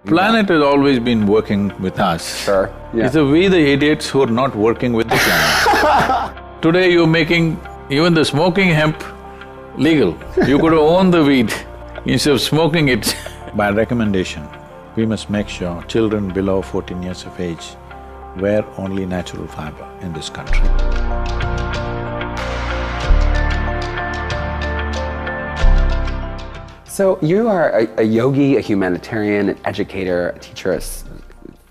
Planet has always been working with us. Sure, yeah. It's we the idiots who are not working with the planet. Today you're making even the smoking hemp legal. You could own the weed instead of smoking it. By recommendation, we must make sure children below 14 years of age wear only natural fiber in this country. So you are a yogi, a humanitarian, an educator, a teacher, a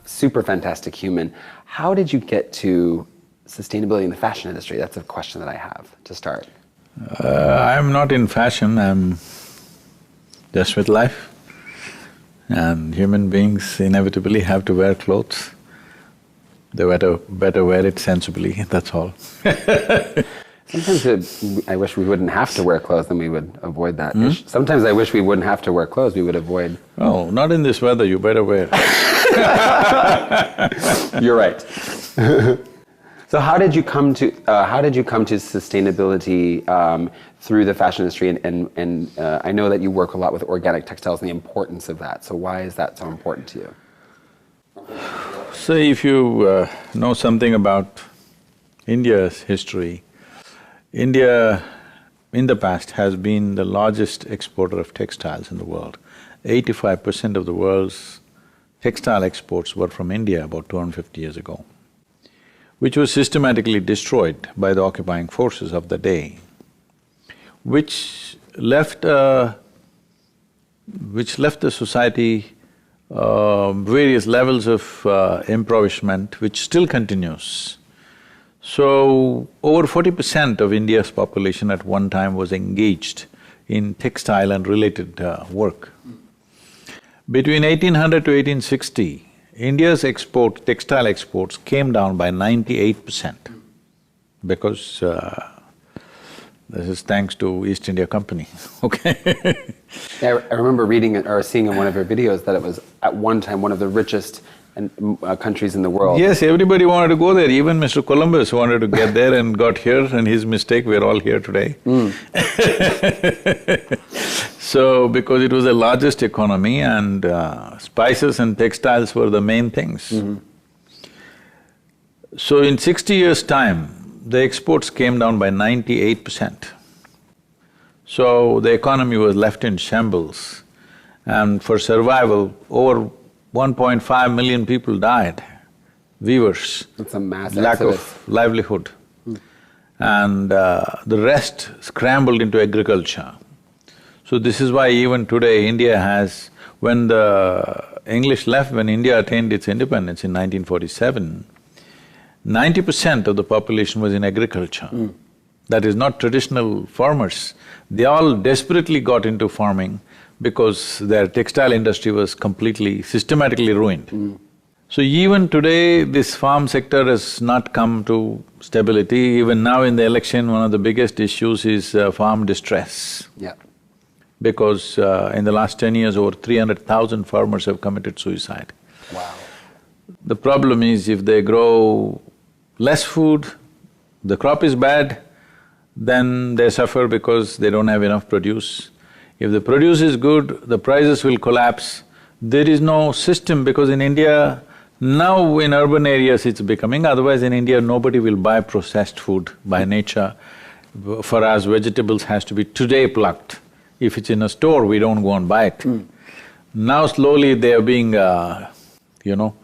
super fantastic human. How did you get to sustainability in the fashion industry? That's a question that I have to start. I'm not in fashion, I'm just with life. And human beings inevitably have to wear clothes. They better wear it sensibly, that's all. Sometimes I wish we wouldn't have to wear clothes, then we would avoid that issue. Sometimes I wish we wouldn't have to wear clothes, we would avoid… Oh, not in this weather, you better wear. You're right. So how did you come to sustainability through the fashion industry? And I know that you work a lot with organic textiles and the importance of that. So why is that so important to you? So if you know something about India's history, India in the past has been the largest exporter of textiles in the world. 85% of the world's textile exports were from India about 250 years ago, which was systematically destroyed by the occupying forces of the day, which left the society various levels of impoverishment, which still continues. So, over 40% of India's population at one time was engaged in textile and related work. Between 1800 to 1860, India's textile exports came down by 98% because this is thanks to East India Company, okay? Yeah, I remember reading or seeing in one of your videos that it was at one time one of the richest countries in the world. Yes, everybody wanted to go there, even Mr. Columbus wanted to get there and got here, and his mistake, we're all here today. So, because it was the largest economy and spices and textiles were the main things. So in 60 years' time, the exports came down by 98%. So the economy was left in shambles, and for survival, over 1.5 million people died, weavers. That's a mass lack exodus. of livelihood. And the rest scrambled into agriculture. So this is why even today India has… When the English left, when India attained its independence in 1947, 90% of the population was in agriculture. That is not traditional farmers. They all desperately got into farming because their textile industry was completely, systematically ruined. So even today, this farm sector has not come to stability. Even now in the election, one of the biggest issues is farm distress. Yeah. Because in the last 10 years, over 300,000 farmers have committed suicide. Wow. The problem is if they grow less food, the crop is bad, then they suffer because they don't have enough produce. If the produce is good, the prices will collapse. There is no system because in India, now in urban areas it's becoming, otherwise in India nobody will buy processed food by nature. For us, vegetables has to be today plucked. If it's in a store, we don't go and buy it. Now slowly they are being, you know,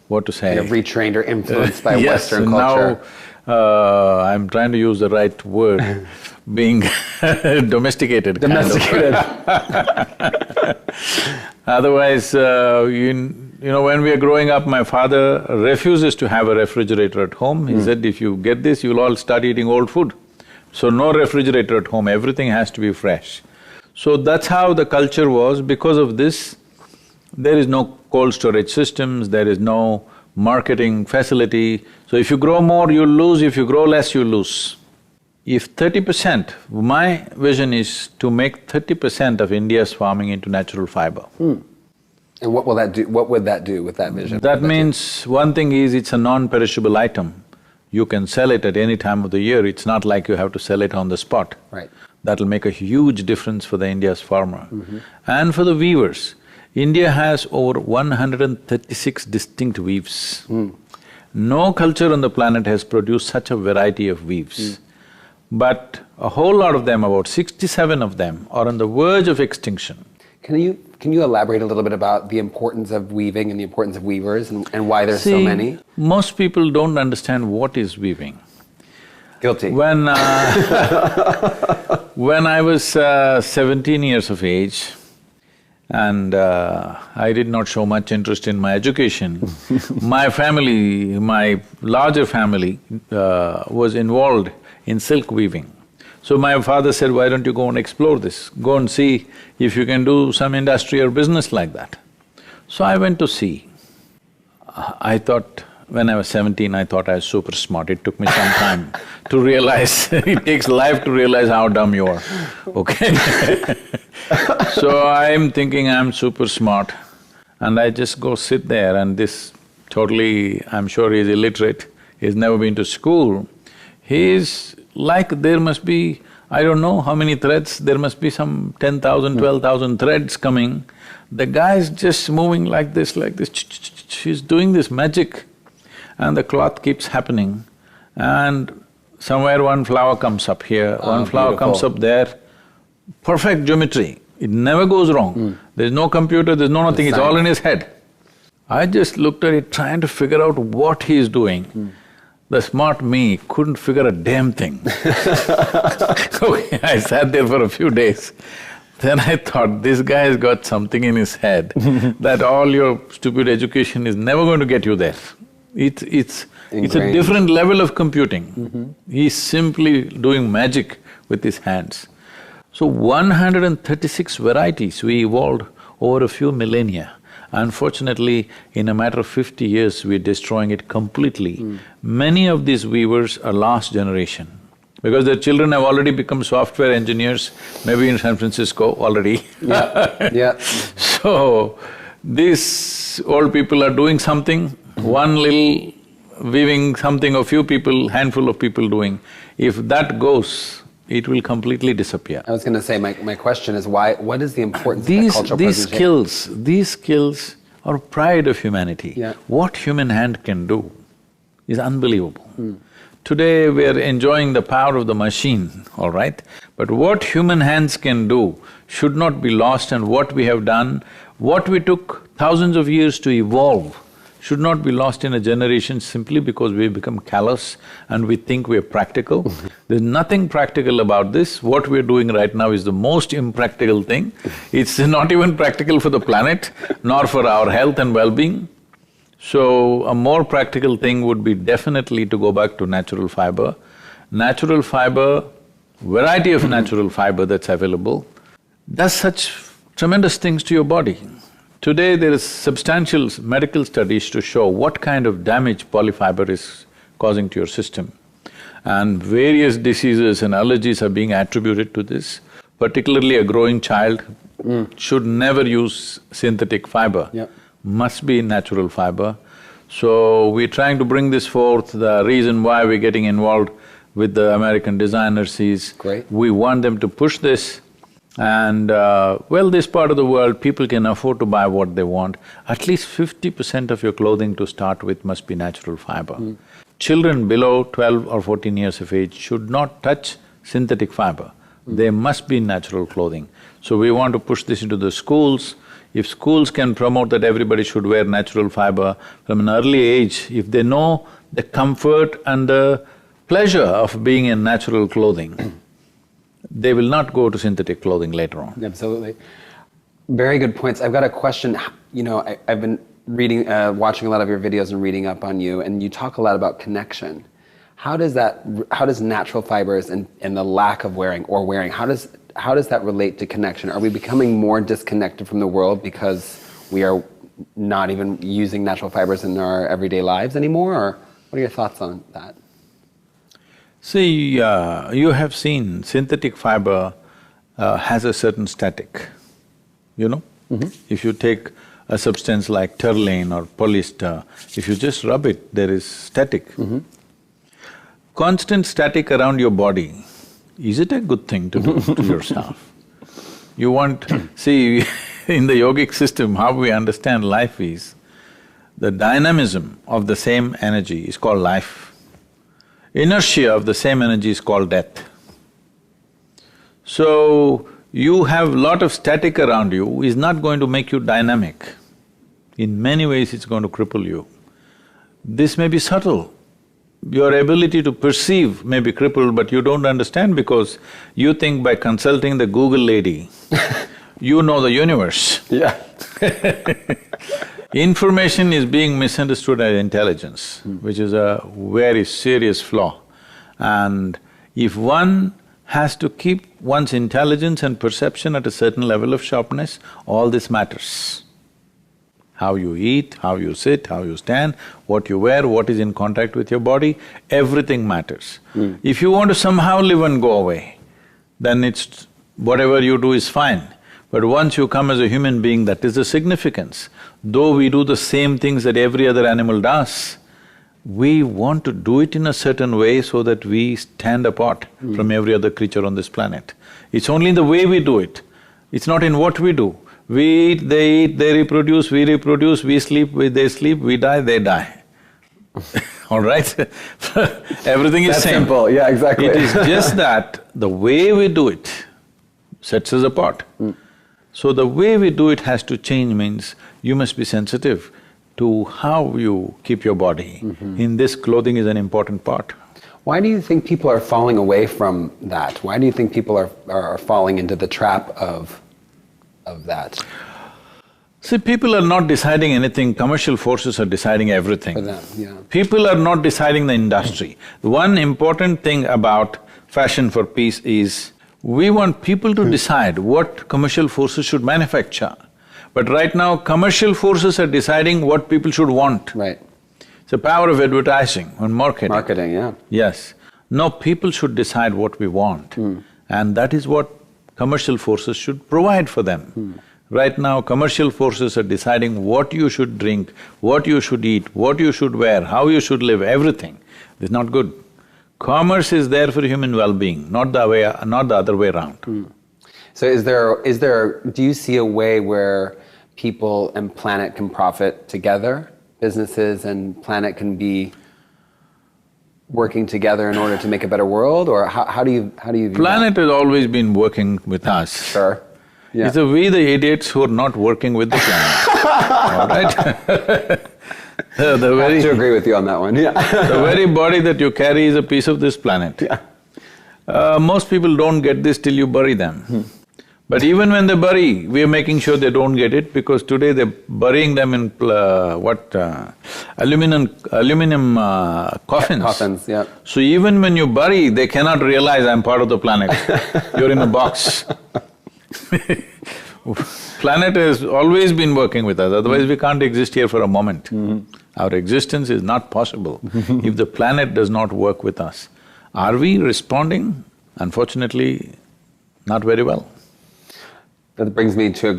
what to say… They're retrained or influenced by yes, Western culture. now I'm trying to use the right word, being domesticated. Domesticated. Otherwise, you know, when we are growing up, my father refuses to have a refrigerator at home. He said, if you get this, you'll all start eating old food. So no refrigerator at home, everything has to be fresh. So that's how the culture was. Because of this, there is no cold storage systems, there is no marketing facility. So if you grow more, you'll lose, if you grow less, you'll lose. If 30%, my vision is to make 30% of India's farming into natural fiber. And what will that do? What would that do with that vision? That means one thing is it's a non-perishable item. You can sell it at any time of the year, it's not like you have to sell it on the spot. Right. That'll make a huge difference for the India's farmer. And for the weavers, India has over 136 distinct weaves. No culture on the planet has produced such a variety of weaves. But a whole lot of them, about 67 of them, are on the verge of extinction. Can you elaborate a little bit about the importance of weaving and the importance of weavers and why there's so many? Most people don't understand what is weaving. Guilty. When I was 17 years of age, and I did not show much interest in my education, my family, my larger family was involved in silk weaving. So my father said, why don't you go and explore this? Go and see if you can do some industry or business like that. So I went to see. I thought, when I was 17, I thought I was super smart. It took me some time to realize, it takes life to realize how dumb you are, okay? So I'm thinking I'm super smart, and I just go sit there, and this totally… I'm sure he's illiterate, he's never been to school. He's like, there must be, I don't know how many threads, there must be some 10,000, 12,000 threads coming. The guy's just moving like this, he's doing this magic, and the cloth keeps happening, and somewhere one flower comes up here, one flower comes up there. Perfect geometry, it never goes wrong. There's no computer, there's no nothing, it's all in his head. I just looked at it trying to figure out what he's doing. The smart me couldn't figure a damn thing. Okay, I sat there for a few days. Then I thought, this guy's got something in his head that all your stupid education is never going to get you there. It's a different level of computing. He's simply doing magic with his hands. So 136 varieties we evolved over a few millennia. Unfortunately, in a matter of 50 years, we're destroying it completely. Many of these weavers are last generation, because their children have already become software engineers, maybe in San Francisco already. Yeah. So, these old people are doing something, one little weaving something, a few people, handful of people doing. If that goes, it will completely disappear. I was going to say, my question is what is the importance of that cultural preservation? These skills are pride of humanity. Yeah. What human hand can do is unbelievable. Today we are enjoying the power of the machine, all right? But what human hands can do should not be lost, and what we have done, what we took thousands of years to evolve, should not be lost in a generation simply because we become callous and we think we're practical. There's nothing practical about this. What we're doing right now is the most impractical thing. It's not even practical for the planet, nor for our health and well-being. So, a more practical thing would be definitely to go back to natural fiber. Natural fiber, variety of natural fiber that's available, does such tremendous things to your body. Today there is substantial medical studies to show what kind of damage polyfiber is causing to your system. And various diseases and allergies are being attributed to this. Particularly a growing child should never use synthetic fiber, must be natural fiber. So we're trying to bring this forth. The reason why we're getting involved with the American designers is we want them to push this. And well, this part of the world, people can afford to buy what they want. At least 50% of your clothing to start with must be natural fiber. Children below 12 or 14 years of age should not touch synthetic fiber. They must be natural clothing. So we want to push this into the schools. If schools can promote that everybody should wear natural fiber from an early age, if they know the comfort and the pleasure of being in natural clothing, they will not go to synthetic clothing later on. Absolutely. Very good points. I've got a question. I've been reading, watching a lot of your videos and reading up on you, and you talk a lot about connection. How does natural fibers and the lack of wearing, how does that relate to connection? Are we becoming more disconnected from the world because we are not even using natural fibers in our everyday lives anymore, or what are your thoughts on that? See, you have seen synthetic fiber has a certain static, you know? If you take a substance like terling or polyester, if you just rub it, there is static. Constant static around your body, is it a good thing to do to yourself? You want… see, in the yogic system, how we understand life is, the dynamism of the same energy is called life. Inertia of the same energy is called death. So, you have lot of static around you is not going to make you dynamic. In many ways, it's going to cripple you. This may be subtle. Your ability to perceive may be crippled, but you don't understand because you think by consulting the Google lady, you know the universe. Yeah. Information is being misunderstood as intelligence, which is a very serious flaw. And if one has to keep one's intelligence and perception at a certain level of sharpness, all this matters. How you eat, how you sit, how you stand, what you wear, what is in contact with your body, everything matters. If you want to somehow live and go away, then it's… whatever you do is fine. But once you come as a human being, that is the significance. Though we do the same things that every other animal does, we want to do it in a certain way so that we stand apart from every other creature on this planet. It's only in the way we do it, it's not in what we do. We eat, they reproduce, we sleep, they sleep, we die, they die. All right? Everything is That's same. simple, yeah, exactly. It is just that the way we do it sets us apart. So the way we do it has to change means you must be sensitive to how you keep your body. In this, clothing is an important part. Why do you think people are falling away from that? Why do you think people are falling into the trap of that? See, people are not deciding anything, commercial forces are deciding everything. For them, yeah. People are not deciding the industry. One important thing about Fashion for Peace is, we want people to decide what commercial forces should manufacture. But right now, commercial forces are deciding what people should want. Right. It's the power of advertising and marketing. Marketing, yeah. Yes. No, people should decide what we want. And that is what commercial forces should provide for them. Right now, commercial forces are deciding what you should drink, what you should eat, what you should wear, how you should live, everything. It's not good. Commerce is there for human well-being, not the other way around. So do you see a way where people and planet can profit together? Businesses and planet can be working together in order to make a better world, or how do you view Planet has always been working with us. Sure. Yeah. It's we the idiots who are not working with the planet, all right? I have to agree with you on that one, yeah. The very body that you carry is a piece of this planet. Yeah. Most people don't get this till you bury them. But even when they bury, we are making sure they don't get it, because today they're burying them in aluminum coffins. Coffins, yeah. So even when you bury, they cannot realize I'm part of the planet. You're in a box. Planet has always been working with us, otherwise we can't exist here for a moment. Our existence is not possible if the planet does not work with us. Are we responding? Unfortunately, not very well. That brings me to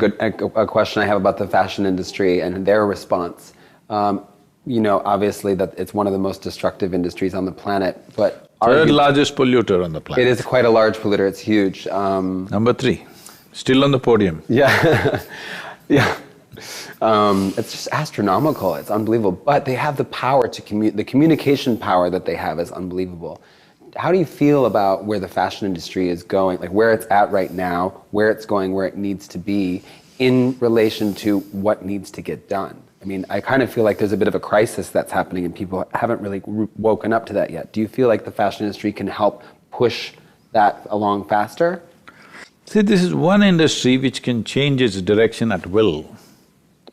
a question I have about the fashion industry and their response. You know, obviously that it's one of the most destructive industries on the planet, but… Third largest polluter on the planet. It is quite a large polluter, it's huge. Number 3, still on the podium. Yeah, yeah. It's just astronomical, it's unbelievable. But they have the power to the communication power that they have is unbelievable. How do you feel about where the fashion industry is going, like where it's at right now, where it's going, where it needs to be in relation to what needs to get done? I mean, I kind of feel like there's a bit of a crisis that's happening and people haven't really woken up to that yet. Do you feel like the fashion industry can help push that along faster? See, this is one industry which can change its direction at will,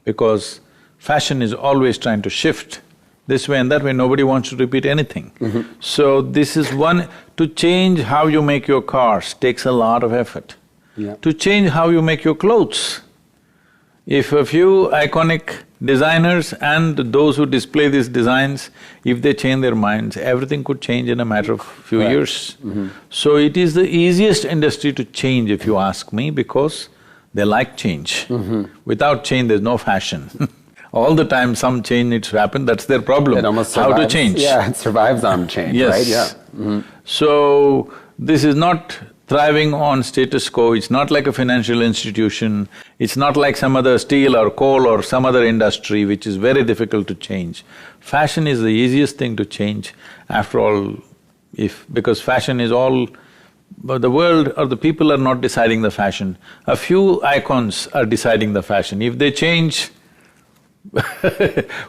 because fashion is always trying to shift this way and that way, nobody wants to repeat anything. So this is one… to change how you make your cars takes a lot of effort. Yeah. To change how you make your clothes, if a few iconic designers and those who display these designs, if they change their minds, everything could change in a matter of few years. So it is the easiest industry to change, if you ask me, because they like change. Without change, there's no fashion. All the time some change needs to happen, that's their problem. It almost survives. How to change. Yeah, it survives on change, right? Yeah. So, this is not thriving on status quo, it's not like a financial institution. It's not like some other steel or coal or some other industry which is very difficult to change. Fashion is the easiest thing to change. After all, because fashion is all… but the world or the people are not deciding the fashion. A few icons are deciding the fashion. If they change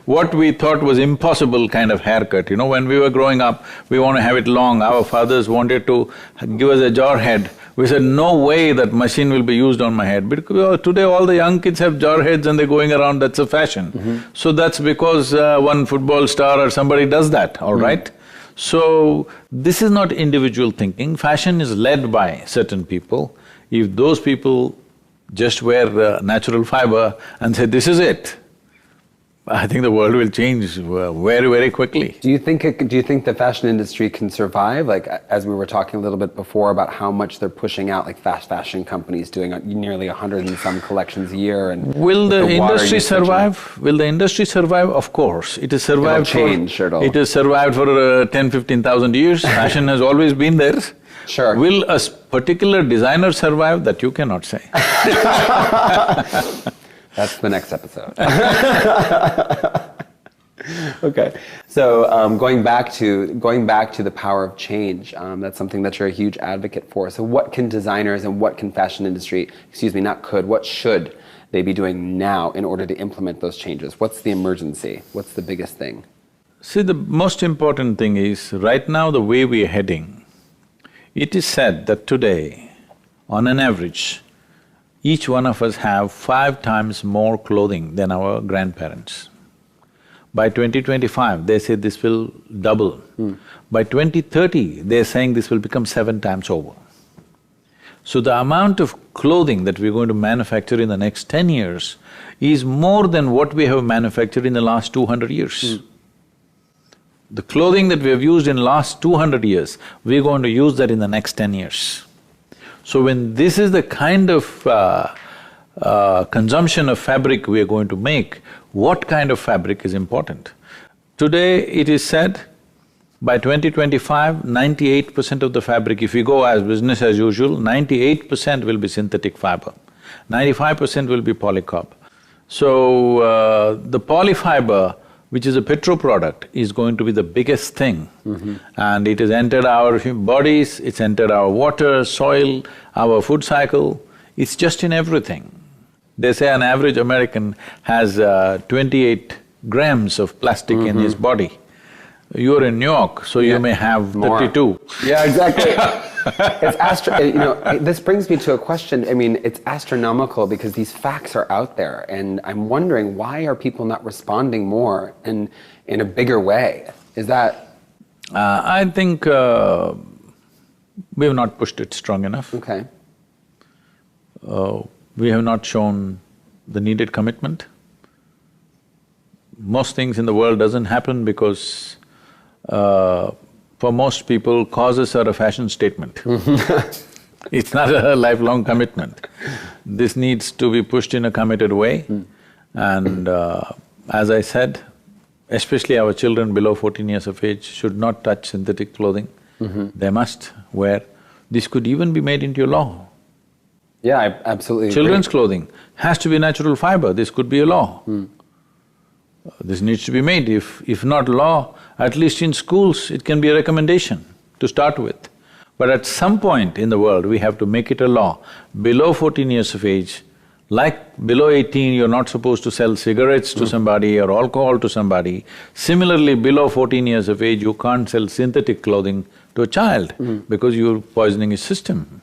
what we thought was impossible kind of haircut, when we were growing up, we want to have it long. Our fathers wanted to give us a jar head. We said, no way that machine will be used on my head, because today all the young kids have jar heads and they're going around, that's a fashion. So that's because one football star or somebody does that, all right? So, this is not individual thinking, fashion is led by certain people. If those people just wear natural fiber and say, this is it, I think the world will change very, very quickly. Do you think the fashion industry can survive? Like, as we were talking a little bit before about how much they're pushing out, like fast fashion companies doing nearly 100 and some collections a year, and will the industry survive? Will the industry survive? Of course. It has survived It has survived for 10,000–15,000 years. Fashion has always been there. Sure. Will a particular designer survive? That you cannot say. That's the next episode. Okay, so going back to the power of change, that's something that you're a huge advocate for. So what can designers and what can fashion industry, what should they be doing now in order to implement those changes? What's the emergency? What's the biggest thing? See, the most important thing is, right now the way we are heading, it is said that today, on an average, each one of us have 5 times more clothing than our grandparents. By 2025, they say this will double. By 2030, they're saying this will become 7 times over. So the amount of clothing that we're going to manufacture in the next 10 years is more than what we have manufactured in the last 200 years. The clothing that we have used in last 200 years, we're going to use that in the next 10 years. So when this is the kind of consumption of fabric we are going to make, what kind of fabric is important? Today it is said, by 2025, 98% of the fabric, if we go as business as usual, 98% will be synthetic fiber, 95% will be polycarb. So, the polyfiber, which is a petro product, is going to be the biggest thing. And it has entered our bodies, it's entered our water, soil, our food cycle, it's just in everything. They say an average American has 28 grams of plastic in his body. You're in New York, so you may have 32. Yeah, exactly. It's this brings me to a question. I mean, it's astronomical because these facts are out there, and I'm wondering, why are people not responding more and in a bigger way? Is that… I think we have not pushed it strong enough. Okay. We have not shown the needed commitment. Most things in the world doesn't happen because for most people, causes are a fashion statement. It's not a lifelong commitment. This needs to be pushed in a committed way. And as I said, especially our children below 14 years of age should not touch synthetic clothing. They must wear… This could even be made into a law. Yeah, I absolutely agree. Children's clothing has to be natural fiber, this could be a law. This needs to be made, if not law, at least in schools it can be a recommendation to start with. But at some point in the world, we have to make it a law. Below 14 years of age, like below 18, you're not supposed to sell cigarettes to somebody or alcohol to somebody. Similarly, below 14 years of age, you can't sell synthetic clothing to a child because you're poisoning his system.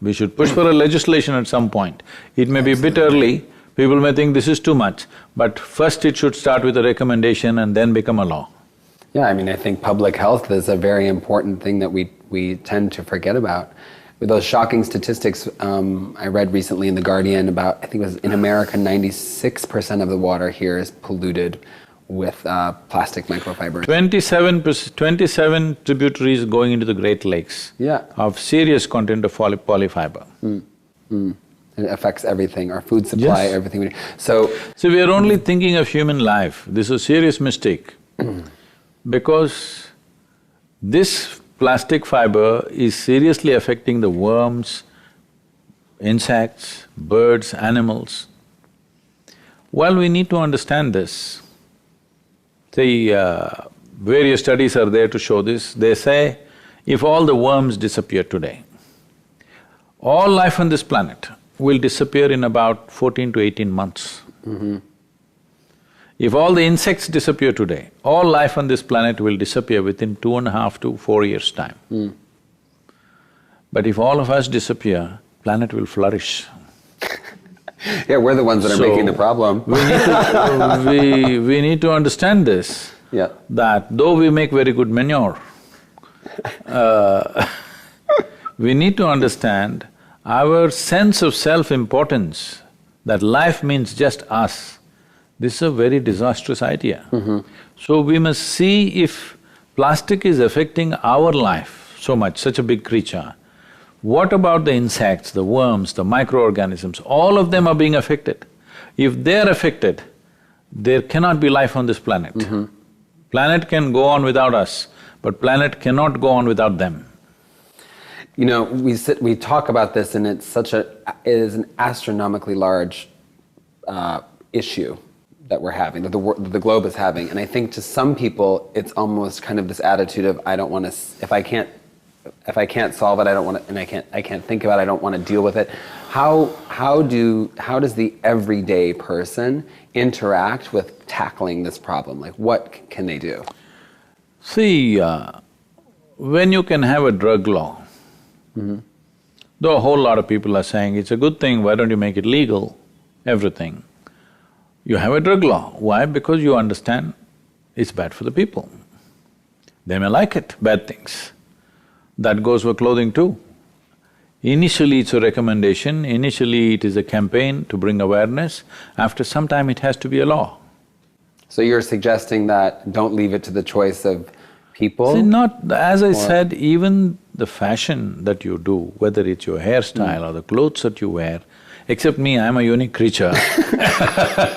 We should push for a legislation at some point. It may be a bit early, people may think this is too much, but first it should start with a recommendation and then become a law. Yeah, I mean, I think public health is a very important thing that we tend to forget about. With those shocking statistics I read recently in The Guardian about, I think it was in America, 96% of the water here is polluted with plastic microfibers. 27 tributaries going into the Great Lakes of serious content of polyfiber. It affects everything, our food supply, everything. So we are only thinking of human life. This is a serious mistake because this plastic fiber is seriously affecting the worms insects, birds, animals. Well, we need to understand this. See, various studies are there to show this. They say, if all the worms disappear today, all life on this planet will disappear in about 14 to 18 months. If all the insects disappear today, all life on this planet will disappear within 2.5 to 4 years' time. But if all of us disappear, planet will flourish. Yeah, we're the ones that are making the problem. We need to understand this, Yeah. that though we make very good manure, we need to understand our sense of self-importance, that life means just us. This is a very disastrous idea. So we must see if plastic is affecting our life so much, such a big creature, what about the insects, the worms, the microorganisms, all of them are being affected. If they're affected, there cannot be life on this planet. Planet can go on without us, but planet cannot go on without them. You know, we talk about this, and it's it is an astronomically large issue that we're having, that the globe is having. And I think to some people, it's almost kind of this attitude of, I don't want to, if I can't solve it, I don't want to, and I can't think about it, I don't want to deal with it. How does the everyday person interact with tackling this problem? Like, what can they do? See, when you can have a drug law, though a whole lot of people are saying, it's a good thing, why don't you make it legal, everything. You have a drug law. Why? Because you understand it's bad for the people. They may like it, bad things. That goes for clothing too. Initially it's a recommendation, initially it is a campaign to bring awareness, after some time it has to be a law. So you're suggesting that don't leave it to the choice of people? See, not… as I said, even the fashion that you do, whether it's your hairstyle or the clothes that you wear, except me, I'm a unique creature.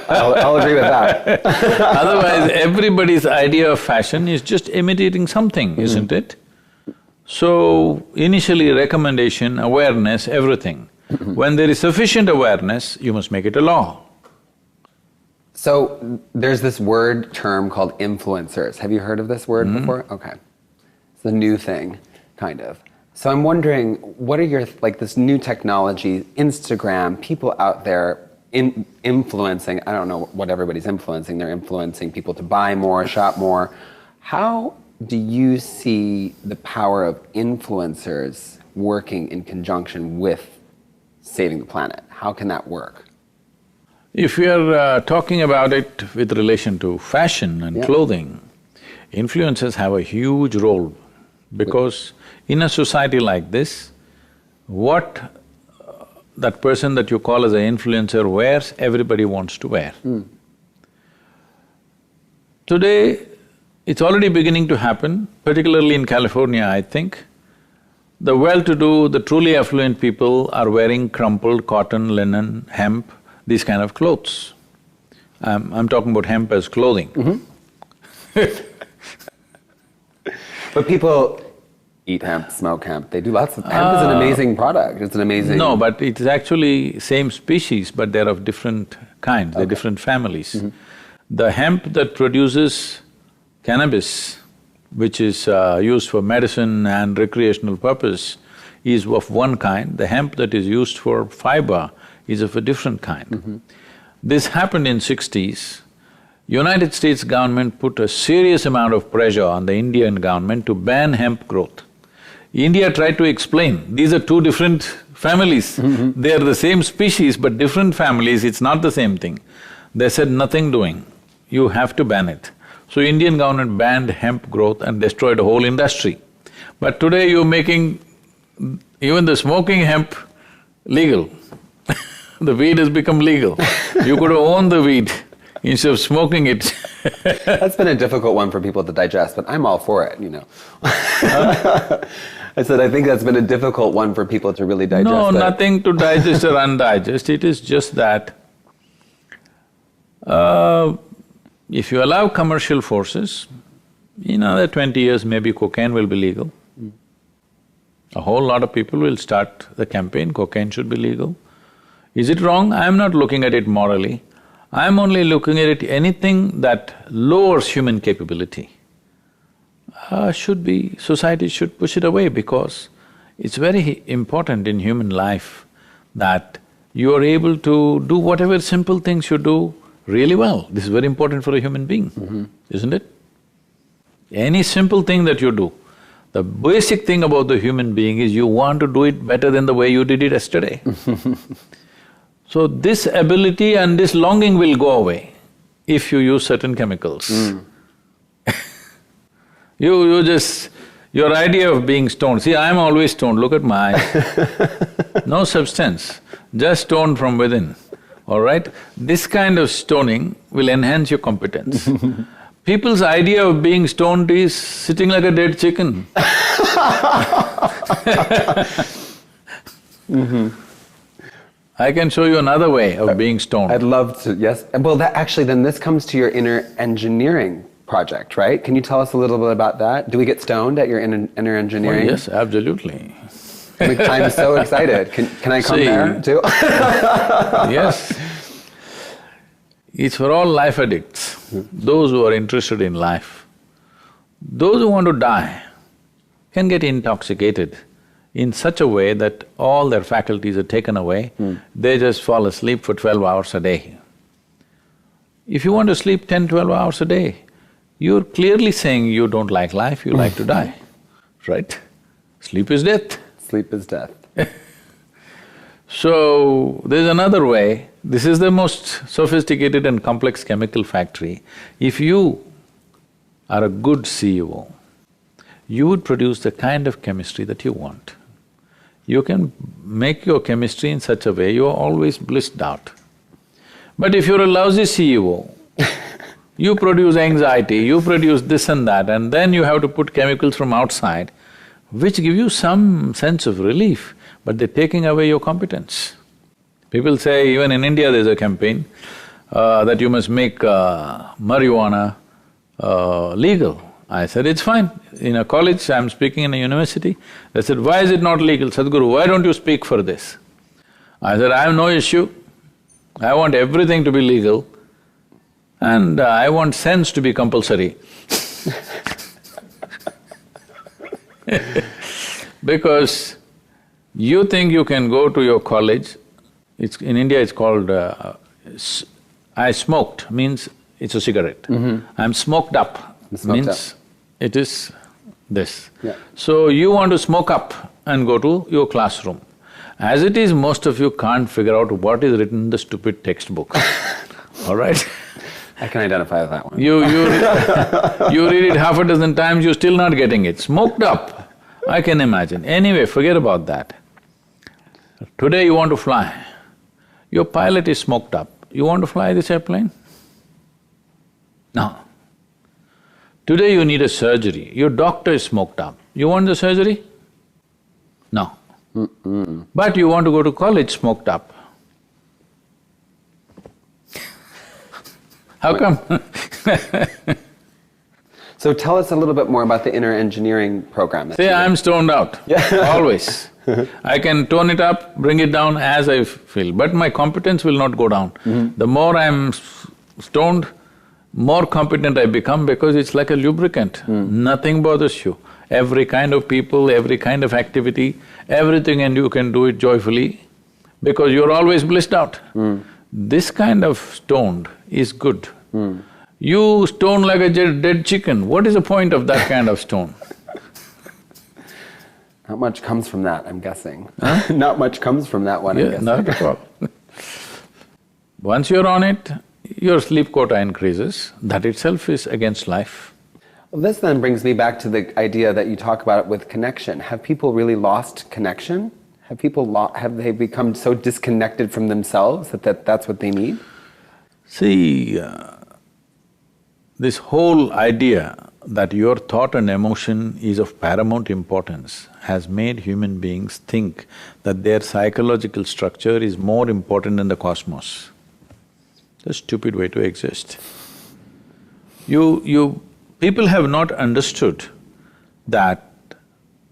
I'll agree with that. Otherwise, everybody's idea of fashion is just imitating something, isn't it? So, initially recommendation, awareness, everything. When there is sufficient awareness, you must make it a law. So, there's this term called influencers. Have you heard of this word before? Okay. It's the new thing, kind of. So I'm wondering, what are your… like this new technology, Instagram, people out there influencing, I don't know what everybody's influencing, they're influencing people to buy more, shop more. How do you see the power of influencers working in conjunction with saving the planet? How can that work? If we are talking about it with relation to fashion and clothing, influencers have a huge role, because in a society like this, what that person that you call as an influencer wears, everybody wants to wear. Today, it's already beginning to happen, particularly in California, I think. The well-to-do, the truly affluent people are wearing crumpled cotton, linen, hemp, these kind of clothes. I'm talking about hemp as clothing. But people eat hemp, smoke hemp, they do lots of… hemp is an amazing product, it's an amazing… No, but it is actually same species, but they're of different kinds, they're different families. The hemp that produces cannabis, which is used for medicine and recreational purpose, is of one kind. The hemp that is used for fiber is of a different kind. This happened in 60s. United States government put a serious amount of pressure on the Indian government to ban hemp growth. India tried to explain, these are two different families. They are the same species but different families, it's not the same thing. They said, nothing doing, you have to ban it. So Indian government banned hemp growth and destroyed a whole industry. But today you're making even the smoking hemp legal. The weed has become legal. You could own the weed instead of smoking it. That's been a difficult one for people to digest, but I'm all for it, you know. I said, I think that's been a difficult one for people to really digest. No, nothing to digest or undigest, it is just that if you allow commercial forces, in another 20 years maybe cocaine will be legal. A whole lot of people will start the campaign, cocaine should be legal. Is it wrong? I'm not looking at it morally. I'm only looking at it, anything that lowers human capability society should push it away, because it's very important in human life that you are able to do whatever simple things you do really well. This is very important for a human being, isn't it? Any simple thing that you do, the basic thing about the human being is you want to do it better than the way you did it yesterday. So this ability and this longing will go away if you use certain chemicals. Your idea of being stoned, see, I'm always stoned, look at my eyes. No substance, just stoned from within, all right? This kind of stoning will enhance your competence. People's idea of being stoned is sitting like a dead chicken. I can show you another way of being stoned. I'd love to, yes. Well, then this comes to your inner engineering project, right? Can you tell us a little bit about that? Do we get stoned at your inner engineering? Oh, yes, absolutely. I'm so excited. Can I come there too? Yes. It's for all life addicts, those who are interested in life. Those who want to die can get intoxicated in such a way that all their faculties are taken away, they just fall asleep for 12 hours a day. If you want to sleep 10, 12 hours a day, you're clearly saying you don't like life, you like to die, right? Sleep is death. Sleep is death. So, there's another way, this is the most sophisticated and complex chemical factory. If you are a good CEO, you would produce the kind of chemistry that you want. You can make your chemistry in such a way you're always blissed out. But if you're a lousy CEO, you produce anxiety, you produce this and that, and then you have to put chemicals from outside, which give you some sense of relief, but they're taking away your competence. People say, even in India there's a campaign that you must make marijuana legal. I said, it's fine. In a college, I'm speaking in a university, they said, why is it not legal? Sadhguru, why don't you speak for this? I said, I have no issue. I want everything to be legal and I want sense to be compulsory. Because you think you can go to your college, in India it's called, I smoked, means it's a cigarette. I'm smoked up, means it is this. Yeah. So you want to smoke up and go to your classroom. As it is, most of you can't figure out what is written in the stupid textbook, all right? I can identify with that one. You read it half a dozen times, you're still not getting it. Smoked up, I can imagine. Anyway, forget about that. Today you want to fly, your pilot is smoked up. You want to fly this airplane? No. Today you need a surgery, your doctor is smoked up. You want the surgery? No. But you want to go to college smoked up. How come? So tell us a little bit more about the inner engineering program. See, I'm stoned out, always. I can tone it up, bring it down as I feel, but my competence will not go down. The more I'm stoned, more competent I become, because it's like a lubricant. Nothing bothers you. Every kind of people, every kind of activity, everything, and you can do it joyfully because you're always blissed out. This kind of stoned is good. You stone like a dead chicken, what is the point of that kind of stone? Not much comes from that, I'm guessing. Huh? Not much comes from that one, I'm guessing. Not at all. Once you're on it, your sleep quota increases, that itself is against life. Well, this then brings me back to the idea that you talk about with connection. Have people really lost connection? Have they become so disconnected from themselves that that's what they need? See, this whole idea that your thought and emotion is of paramount importance has made human beings think that their psychological structure is more important than the cosmos. It's a stupid way to exist. People have not understood that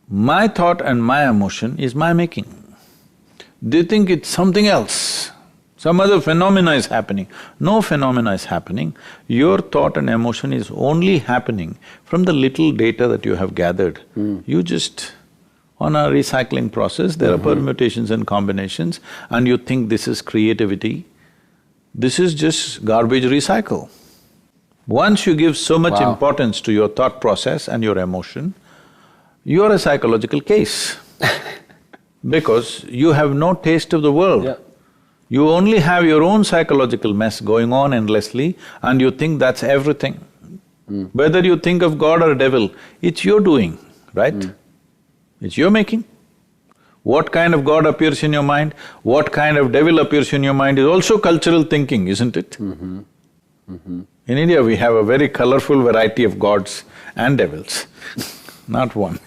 My thought and my emotion is my making. They think it's something else, some other phenomena is happening. No phenomena is happening. Your thought and emotion is only happening from the little data that you have gathered. You just… on a recycling process, there are permutations and combinations, and you think this is creativity. This is just garbage recycle. Once you give so much importance to your thought process and your emotion, you are a psychological case because you have no taste of the world. Yeah. You only have your own psychological mess going on endlessly and you think that's everything. Whether you think of God or devil, it's your doing, right? It's your making. What kind of God appears in your mind, what kind of devil appears in your mind is also cultural thinking, isn't it? In India, we have a very colorful variety of gods and devils, not one.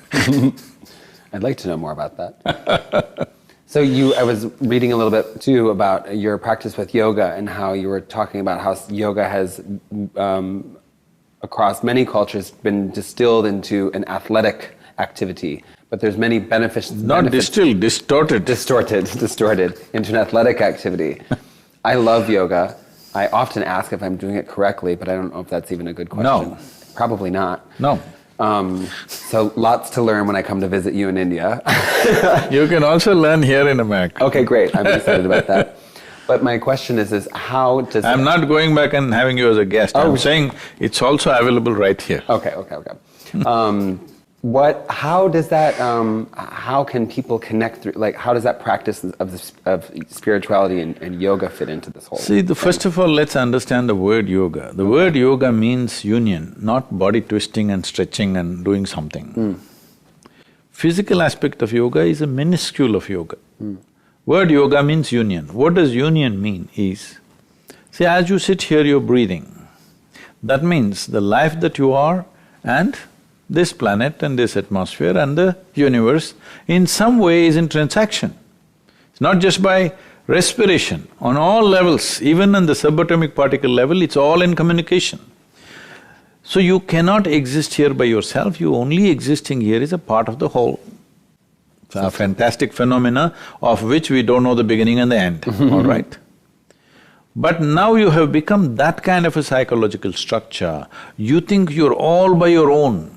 I'd like to know more about that. So I was reading a little bit too about your practice with yoga and how you were talking about how yoga has, across many cultures, been distilled into an athletic activity. But there's many benefits… Not distilled, distorted. Distorted into an athletic activity. I love yoga. I often ask if I'm doing it correctly, but I don't know if that's even a good question. No. Probably not. No. So lots to learn when I come to visit you in India. You can also learn here in America. Okay, great. I'm excited about that. But my question is how does… I'm not going back and having you as a guest. Oh. I'm saying it's also available right here. Okay. How does that, how can people connect through, like, how does that practice of spirituality and yoga fit into this whole… See, first of all, let's understand the word yoga. The word yoga means union, not body twisting and stretching and doing something. Physical aspect of yoga is a minuscule of yoga. Word yoga means union. What does union mean is, see, as you sit here, you're breathing. That means the life that you are and this planet and this atmosphere and the universe in some way is in transaction. It's not just by respiration, on all levels, even on the subatomic particle level, it's all in communication. So you cannot exist here by yourself, you only existing here is a part of the whole. It's a fantastic phenomena of which we don't know the beginning and the end, all right? But now you have become that kind of a psychological structure, you think you're all by your own.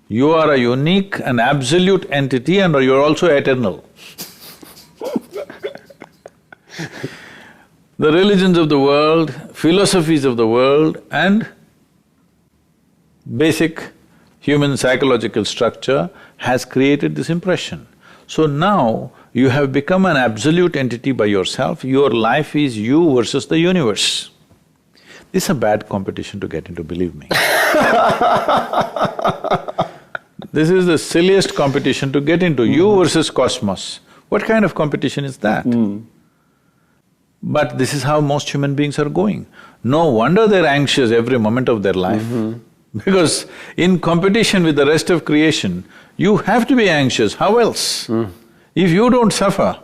You are a unique and absolute entity and you're also eternal. The religions of the world, philosophies of the world and basic human psychological structure has created this impression. So now you have become an absolute entity by yourself, your life is you versus the universe. This is a bad competition to get into, believe me. This is the silliest competition to get into, you versus cosmos. What kind of competition is that? But this is how most human beings are going. No wonder they're anxious every moment of their life. Because in competition with the rest of creation, you have to be anxious, how else? If you don't suffer,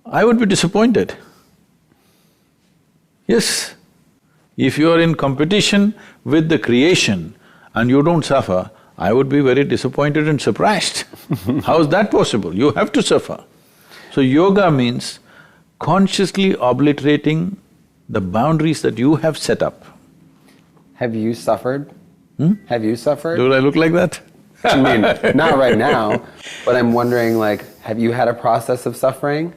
I would be disappointed. Yes, if you are in competition with the creation and you don't suffer, I would be very disappointed and surprised. How is that possible? You have to suffer. So yoga means consciously obliterating the boundaries that you have set up. Have you suffered? Have you suffered? Do I look like that? I mean, not right now, but I'm wondering, like, have you had a process of suffering?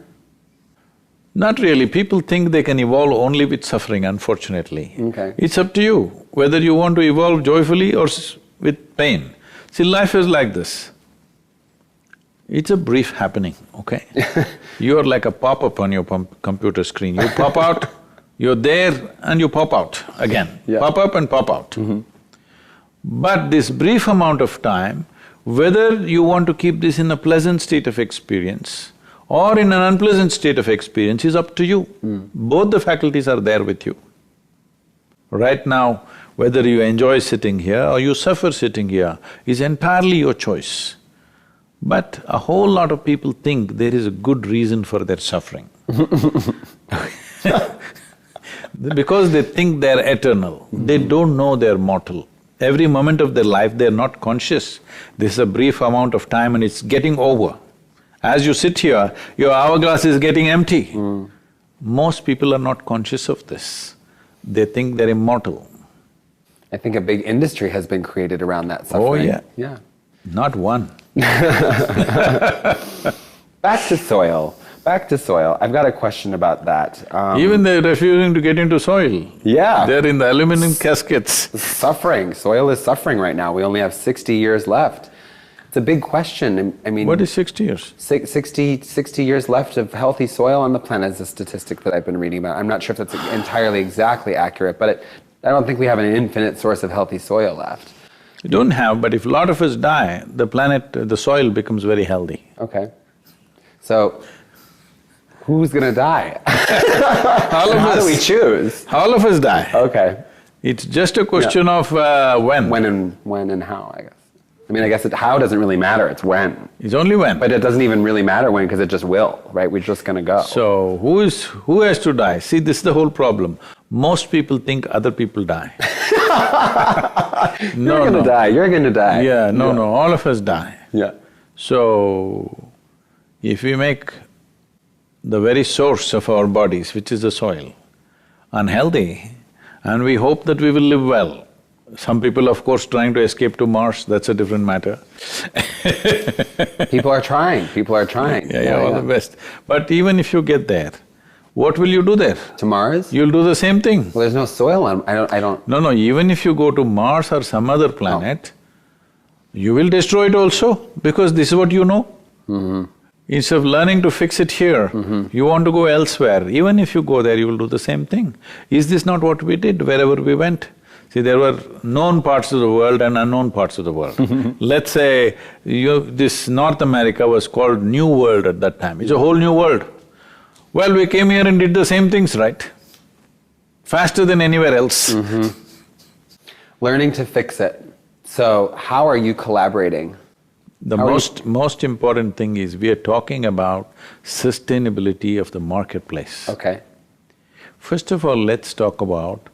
Not really. People think they can evolve only with suffering, unfortunately. Okay. It's up to you, whether you want to evolve joyfully or with pain. See, life is like this. It's a brief happening, okay? You're like a pop-up on your computer screen. You pop out, you're there and you pop out again. Pop up and pop out. But this brief amount of time, whether you want to keep this in a pleasant state of experience or in an unpleasant state of experience is up to you. Both the faculties are there with you. Right now, whether you enjoy sitting here or you suffer sitting here is entirely your choice. But a whole lot of people think there is a good reason for their suffering. Because they think they're eternal, they don't know they're mortal. Every moment of their life, they're not conscious. This is a brief amount of time and it's getting over. As you sit here, your hourglass is getting empty. Most people are not conscious of this. They think they're immortal. I think a big industry has been created around that suffering. Oh, yeah. Yeah. Not one. Back to soil. Back to soil. I've got a question about that. Even they're refusing to get into soil. Yeah. They're in the aluminum caskets. Suffering. Soil is suffering right now. We only have 60 years left. It's a big question. I mean, What is 60 years? 60 years left of healthy soil on the planet is a statistic that I've been reading about. I'm not sure if that's entirely exactly accurate, but I don't think we have an infinite source of healthy soil left. You don't have, but if a lot of us die, the planet, the soil becomes very healthy. Okay. So, who's gonna die? All of How us. do we choose? All of us die. Okay. It's just a question of when. When and how, I guess. I mean, I guess how doesn't really matter, it's when. It's only when. But it doesn't even really matter when, because it just will, right? We're just gonna go. So, who has to die? See, this is the whole problem. Most people think other people die. You're gonna die, you're gonna die. Yeah, no, all of us die. Yeah. So, if we make the very source of our bodies, which is the soil, unhealthy, and we hope that we will live well. Some people, of course, trying to escape to Mars, that's a different matter. People are trying, people are trying. Yeah, all the best. But even if you get there, what will you do there? To Mars? You'll do the same thing. Well, there's no soil on, I don't… No, even if you go to Mars or some other planet, you will destroy it also, because this is what you know. Instead of learning to fix it here, you want to go elsewhere. Even if you go there, you will do the same thing. Is this not what we did wherever we went? See, there were known parts of the world and unknown parts of the world. Let's say this North America was called New World at that time. It's a whole new world. Well, we came here and did the same things, right? Faster than anywhere else. Learning to fix it. So, how are you collaborating? The most important thing is we are talking about sustainability of the marketplace. Okay. First of all, let's talk about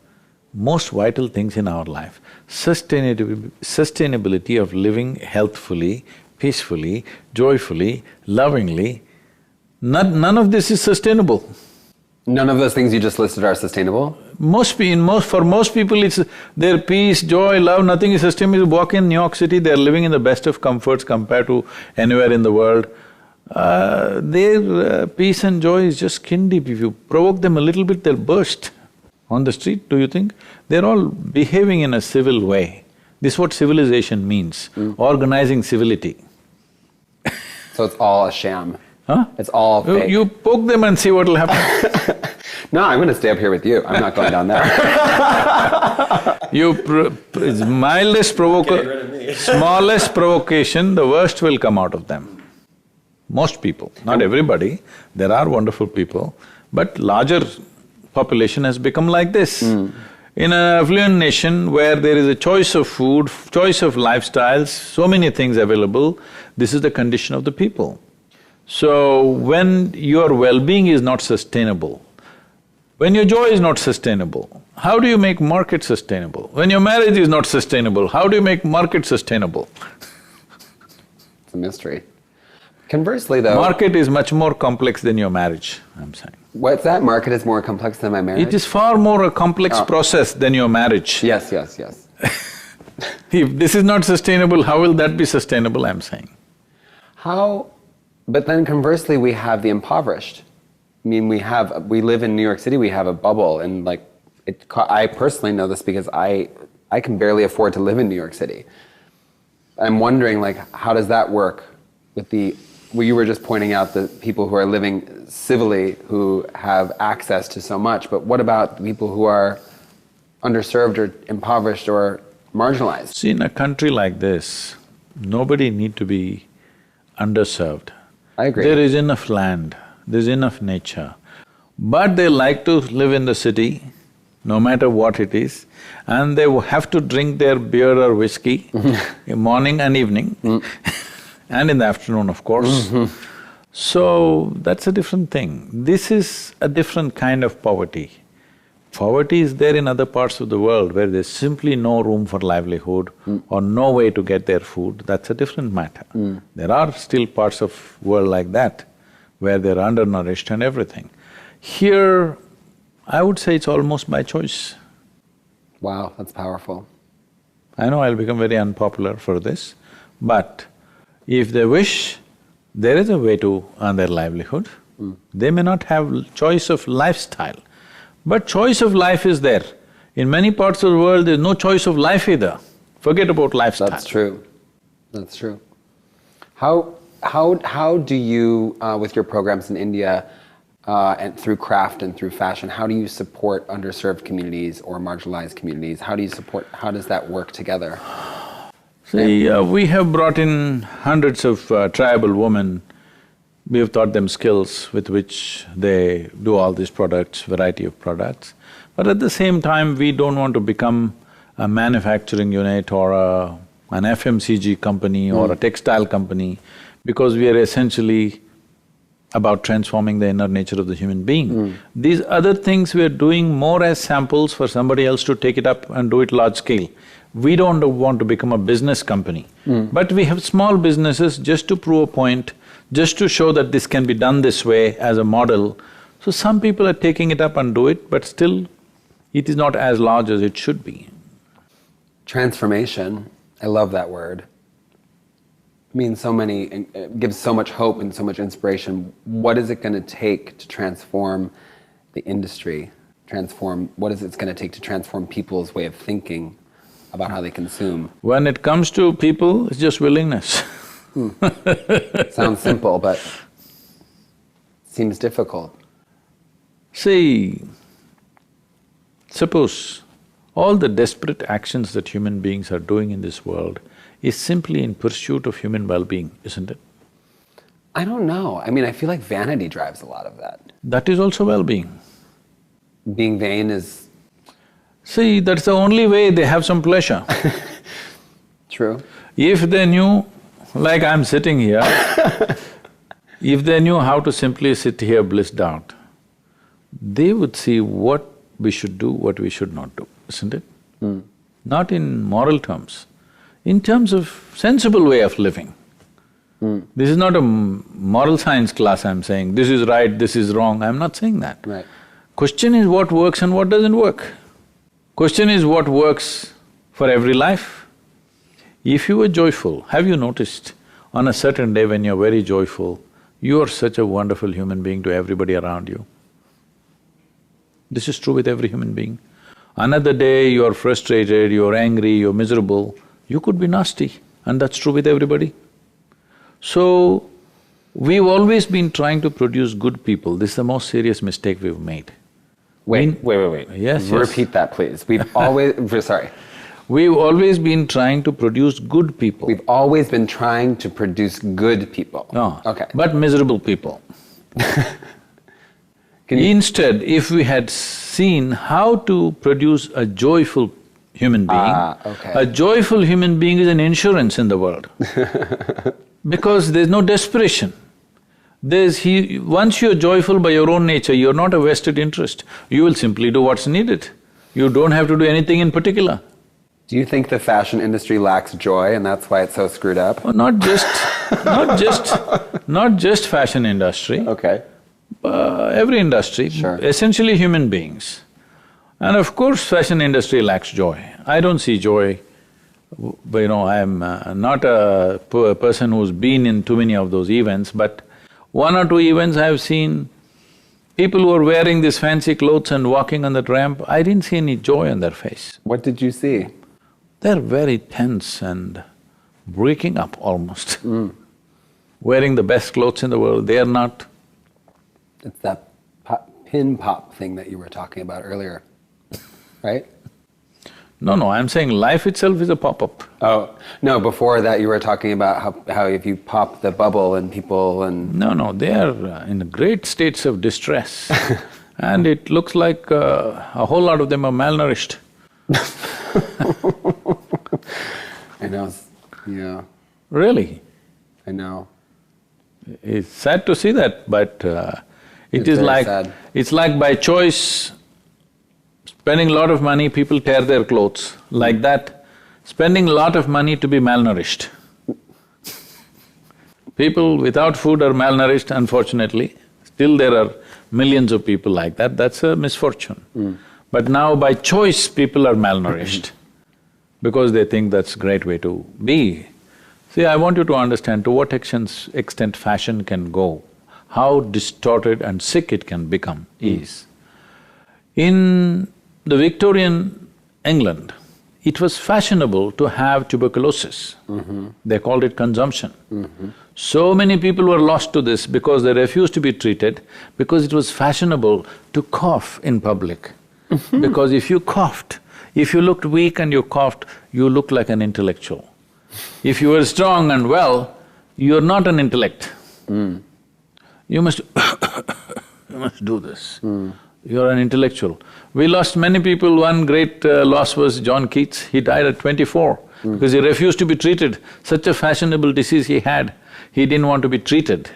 most vital things in our life. Sustainability of living healthfully, peacefully, joyfully, lovingly. None of this is sustainable. None of those things you just listed are sustainable? For most people, it's their peace, joy, love, nothing is sustainable. You walk in New York City, they're living in the best of comforts compared to anywhere in the world. Their peace and joy is just skin deep. If you provoke them a little bit, they'll burst on the street, do you think? They're all behaving in a civil way. This is what civilization means, organizing civility. So it's all a sham? Huh? It's all fake? You poke them and see what'll happen. No, I'm gonna stay up here with you. I'm not going down there. Smallest provocation, the worst will come out of them. Most people, not everybody, there are wonderful people, but larger population has become like this. In an affluent nation where there is a choice of food, choice of lifestyles, so many things available, this is the condition of the people. So, when your well-being is not sustainable, when your joy is not sustainable, how do you make market sustainable? When your marriage is not sustainable, how do you make market sustainable? It's a mystery. Conversely though… Market is much more complex than your marriage, I'm saying. What's that? Market is more complex than my marriage? It is far more a complex process than your marriage. Yes. If this is not sustainable, how will that be sustainable, I'm saying? How… But then conversely, we have the impoverished. I mean, we live in New York City, we have a bubble, and like, I personally know this because I can barely afford to live in New York City. I'm wondering, like, how does that work with well, you were just pointing out the people who are living civilly, who have access to so much, but what about the people who are underserved or impoverished or marginalized? See, in a country like this, nobody need to be underserved. I agree. There is enough land, there's enough nature, but they like to live in the city, no matter what it is, and they have to drink their beer or whiskey in morning and evening, and in the afternoon, of course. So, that's a different thing. This is a different kind of poverty. Poverty is there in other parts of the world where there's simply no room for livelihood or no way to get their food, that's a different matter. There are still parts of world like that where they're undernourished and everything. Here, I would say it's almost by choice. Wow, that's powerful. I know I'll become very unpopular for this, but if they wish, there is a way to earn their livelihood. They may not have choice of lifestyle, but choice of life is there. In many parts of the world, there's no choice of life either. Forget about lifestyle. That's true. That's true. How do you, with your programs in India, and through craft and through fashion, how do you support underserved communities or marginalized communities? How does that work together? See, we have brought in hundreds of tribal women. We have taught them skills with which they do all these products, variety of products. But at the same time, we don't want to become a manufacturing unit or an FMCG company or a textile company, because we are essentially about transforming the inner nature of the human being. These other things we are doing more as samples for somebody else to take it up and do it large scale. We don't want to become a business company, but we have small businesses just to prove a point, just to show that this can be done this way as a model. So some people are taking it up and do it, but still it is not as large as it should be. Transformation, I love that word. Means so many, it gives so much hope and so much inspiration. What is it gonna take to transform the industry? What is it gonna take to transform people's way of thinking about how they consume? When it comes to people, it's just willingness. Sounds simple, but seems difficult. See, suppose all the desperate actions that human beings are doing in this world is simply in pursuit of human well-being, isn't it? I don't know. I mean, I feel like vanity drives a lot of that. That is also well-being. Being vain is… See, that's the only way they have some pleasure. True. If they knew, like I'm sitting here, if they knew how to simply sit here blissed out, they would see what we should do, what we should not do, isn't it? Not in moral terms, in terms of sensible way of living. This is not a moral science class I'm saying, this is right, this is wrong, I'm not saying that. Right. Question is what works and what doesn't work. Question is what works for every life. If you were joyful, have you noticed on a certain day when you're very joyful, you are such a wonderful human being to everybody around you. This is true with every human being. Another day you're frustrated, you're angry, you're miserable, you could be nasty, and that's true with everybody. So, we've always been trying to produce good people. This is the most serious mistake we've made. Wait. Yes, yes. Repeat that, please. We've always… sorry. We've always been trying to produce good people. We've always been trying to produce good people. No, Okay. but miserable people. Instead, if we had seen how to produce a joyful human being, okay. a joyful human being is an insurance in the world. Because there's no desperation. Once you're joyful by your own nature, you're not a vested interest. You will simply do what's needed. You don't have to do anything in particular. Do you think the fashion industry lacks joy and that's why it's so screwed up? Well, not just fashion industry. Okay. Every industry, Sure. essentially human beings. And of course, fashion industry lacks joy. I don't see joy, I'm not a person who's been in too many of those events, but one or two events I've seen, people who are wearing these fancy clothes and walking on that ramp, I didn't see any joy on their face. What did you see? They're very tense and breaking up almost. Wearing the best clothes in the world, they are not. It's that pin pop thing that you were talking about earlier, right? No, I'm saying life itself is a pop-up. Oh, no, before that you were talking about how if you pop the bubble and people and… No, they are in great states of distress and it looks like a whole lot of them are malnourished. I know, yeah. Really? I know. It's sad to see that, but It's very sad. it's like by choice, Spending a lot of money, people tear their clothes. Like that, spending a lot of money to be malnourished. People without food are malnourished, unfortunately. Still there are millions of people like that, that's a misfortune. But now by choice, people are malnourished because they think that's a great way to be. See, I want you to understand to what extent fashion can go, how distorted and sick it can become is. In the Victorian England, it was fashionable to have tuberculosis. They called it consumption. So many people were lost to this because they refused to be treated, because it was fashionable to cough in public. Because if you coughed, if you looked weak and you coughed, you looked like an intellectual. If you were strong and well, you're not an intellect. You must you must do this. You're an intellectual. We lost many people. One great loss was John Keats. He died at 24 because he refused to be treated. Such a fashionable disease he had, he didn't want to be treated.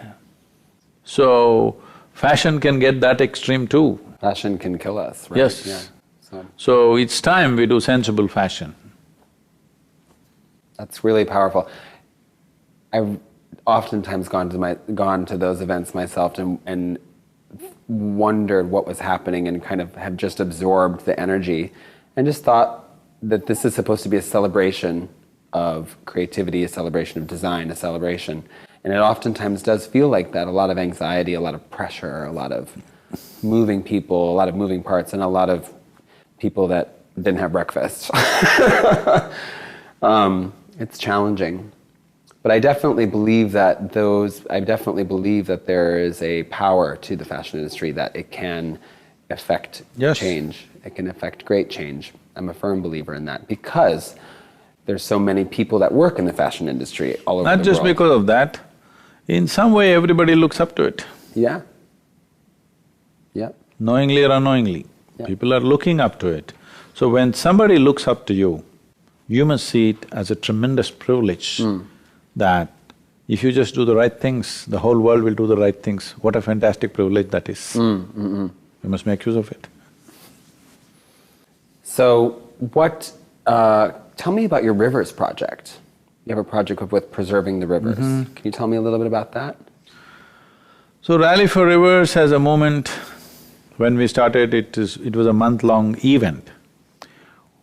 So, fashion can get that extreme too. Fashion can kill us, right? Yes. Yeah. So, it's time we do sensible fashion. That's really powerful. I've oftentimes gone to those events myself and wondered what was happening and kind of have just absorbed the energy and just thought that this is supposed to be a celebration of creativity, a celebration of design, a celebration. And it oftentimes does feel like that, a lot of anxiety, a lot of pressure, a lot of moving people, a lot of moving parts, and a lot of people that didn't have breakfast. It's challenging. But I definitely believe that there is a power to the fashion industry, that it can affect change. It can affect great change. I'm a firm believer in that because there's so many people that work in the fashion industry all over the world. Not just because of that, in some way everybody looks up to it. Yeah. Yeah. Knowingly or unknowingly, people are looking up to it. So when somebody looks up to you, you must see it as a tremendous privilege that if you just do the right things, the whole world will do the right things. What a fantastic privilege that is. You must make use of it. So tell me about your rivers project. You have a project with preserving the rivers. Can you tell me a little bit about that? So Rally for Rivers has a moment, when we started it was a month-long event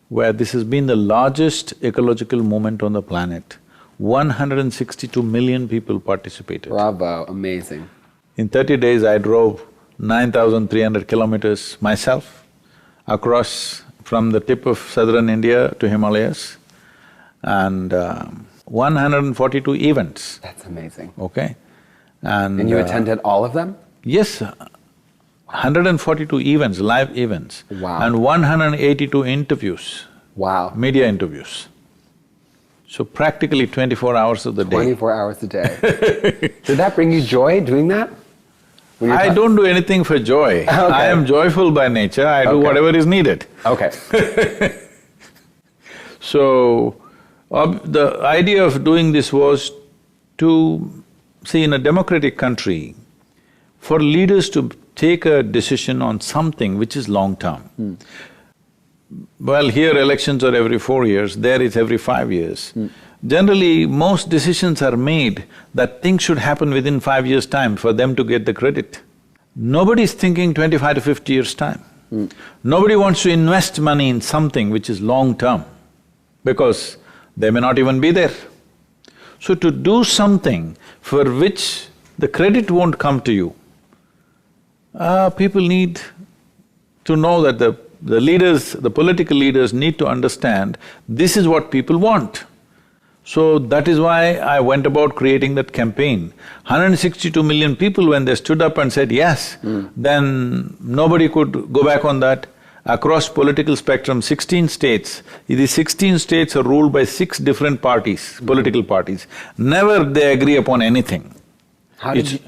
where this has been the largest ecological movement on the planet. 162 million people participated. Bravo, amazing. In 30 days, I drove 9,300 kilometers myself across from the tip of southern India to Himalayas, and 142 events. That's amazing. Okay? And you attended all of them? Yes, 142 events, live events. Wow. And 182 interviews. Wow. Media interviews. So practically 24 hours of the day. 24 hours a day. Did that bring you joy doing that? I don't do anything for joy. Okay. I am joyful by nature, I do whatever is needed. Okay. So, the idea of doing this was to… see, in a democratic country, for leaders to take a decision on something which is long-term. Well, here elections are every 4 years, there it's every 5 years. Generally, most decisions are made that things should happen within 5 years' time for them to get the credit. Nobody's thinking 25 to 50 years' time. Nobody wants to invest money in something which is long-term because they may not even be there. So to do something for which the credit won't come to you, people need to know that the leaders, the political leaders need to understand this is what people want. So that is why I went about creating that campaign. 162 million people, when they stood up and said yes, then nobody could go back on that. Across political spectrum, 16 states, these 16 states are ruled by 6 different parties, political parties. Never they agree upon anything. How did you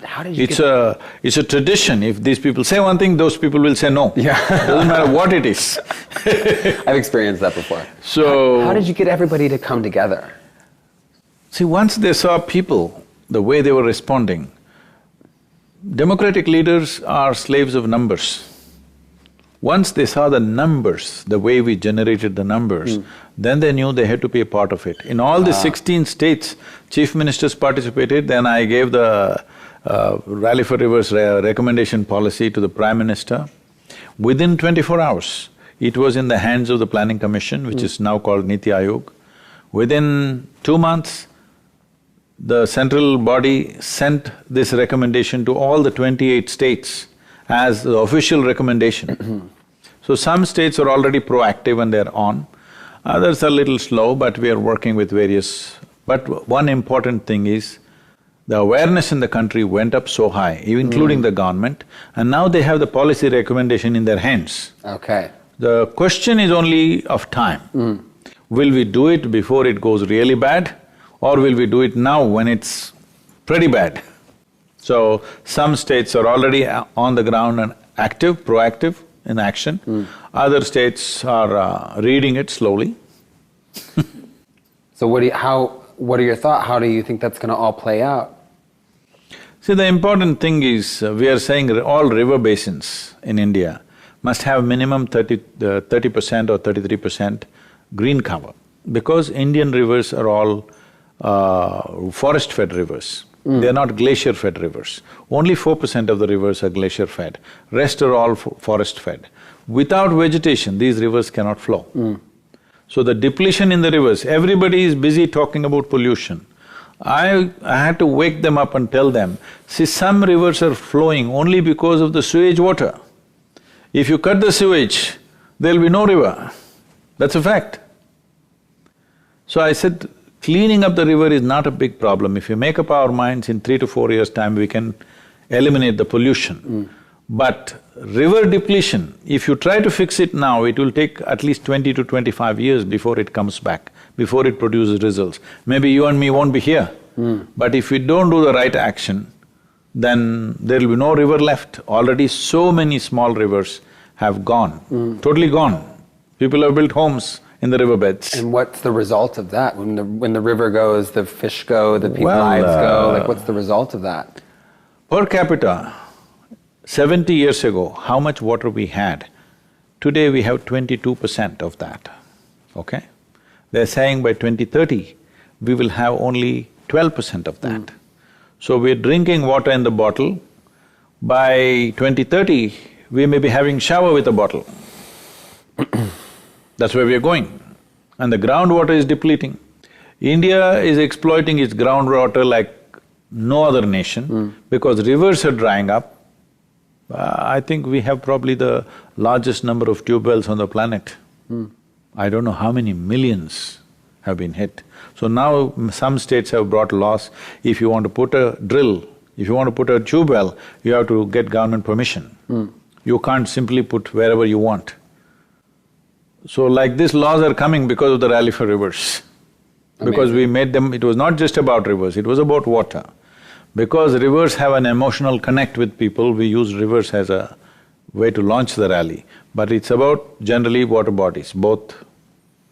It's a tradition. If these people say one thing, those people will say no. Yeah. Doesn't matter what it is. I've experienced that before. So… How did you get everybody to come together? See, once they saw people, the way they were responding, democratic leaders are slaves of numbers. Once they saw the numbers, the way we generated the numbers, then they knew they had to be a part of it. In all the 16 states, chief ministers participated, then I gave the Rally for Rivers recommendation policy to the Prime Minister. Within 24 hours, it was in the hands of the Planning Commission, which is now called Niti Aayog. Within 2 months, the central body sent this recommendation to all the 28 states as the official recommendation. So some states are already proactive and they're on, others are a little slow, but we are working with various… But one important thing is, the awareness in the country went up so high, including the government, and now they have the policy recommendation in their hands. Okay. The question is only of time. Will we do it before it goes really bad, or will we do it now when it's pretty bad? So, some states are already on the ground and active, proactive in action. Other states are reading it slowly. So what are your thoughts? How do you think that's gonna all play out? See, the important thing is, we are saying all river basins in India must have minimum 30% or 33% green cover, because Indian rivers are all forest-fed rivers. They are not glacier-fed rivers. Only 4% of the rivers are glacier-fed, rest are all forest-fed. Without vegetation, these rivers cannot flow. So the depletion in the rivers, everybody is busy talking about pollution. I had to wake them up and tell them, see, some rivers are flowing only because of the sewage water. If you cut the sewage, there'll be no river. That's a fact. So I said, cleaning up the river is not a big problem. If you make up our minds, in 3 to 4 years' time, we can eliminate the pollution. But river depletion, if you try to fix it now, it will take at least 20 to 25 years before it comes back, before it produces results. Maybe you and me won't be here, but if we don't do the right action, then there will be no river left. Already so many small rivers have gone, totally gone. People have built homes in the riverbeds. And what's the result of that? When the river goes, the fish go, the people's lives go, like what's the result of that? Per capita, 70 years ago, how much water we had, today we have 22% of that, okay? They're saying by 2030, we will have only 12% of that. So we're drinking water in the bottle, by 2030, we may be having shower with a bottle. That's where we are going. And the groundwater is depleting. India is exploiting its groundwater like no other nation because rivers are drying up. I think we have probably the largest number of tube wells on the planet. I don't know how many millions have been hit. So now some states have brought laws, if you want to put a drill, if you want to put a tube well, you have to get government permission. You can't simply put wherever you want. So like these laws are coming because of the Rally for Rivers. Because we made them… it was not just about rivers, it was about water. Because rivers have an emotional connect with people, we use rivers as a way to launch the rally. But it's about generally water bodies, both